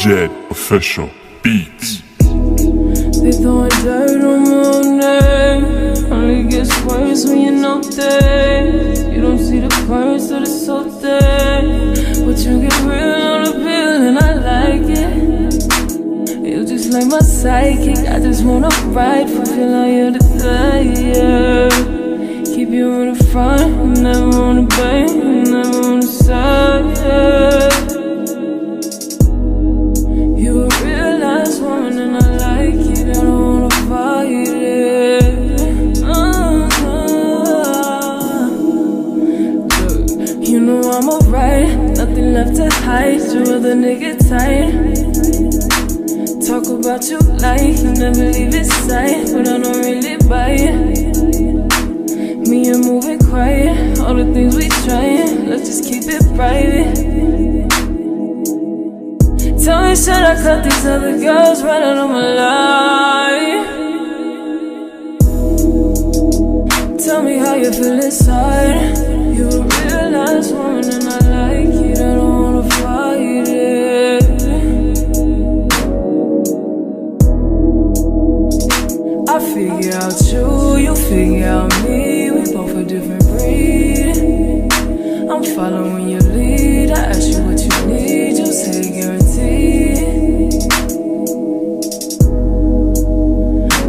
Jed Official Beats. They throwing dirt on my name. Only gets worse when you're not there. You don't see the currents of the salt there, but you get real on the pill and I like it. You just like my psychic. I just wanna ride, fulfill all your desire. Keep you in the front, never on the back, never on the side. You a real nice woman and I like it. I don't wanna fight it. Look, you know I'm alright, nothing left to hide. You rather nigga tight. Talk about you like you never leave his side, but I don't really buy it. Me and moving quiet, all the things we trying, let's just keep it private. Tell me, should I cut these other girls right out of my life? Tell me how you feel inside. You a real nice woman and I like it. I don't wanna fight it. I figure out you figure out me. We both a different breed. I'm following your lead. I ask you what you need, you say guaranteed.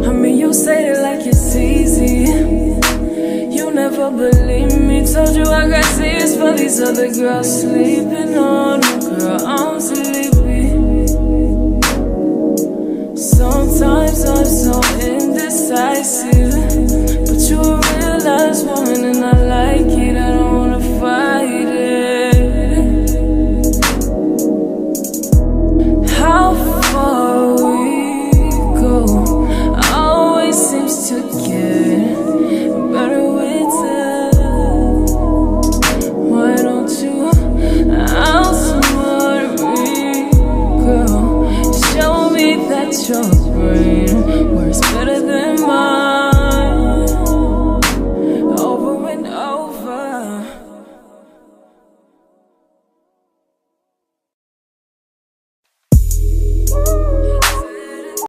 I mean, you say it like it's easy. You never believe me. Told you I got tears for these other girls sleeping on them. Girl, I'm sleepy. Sometimes I'm so indecisive, but you a real nice woman and I like it.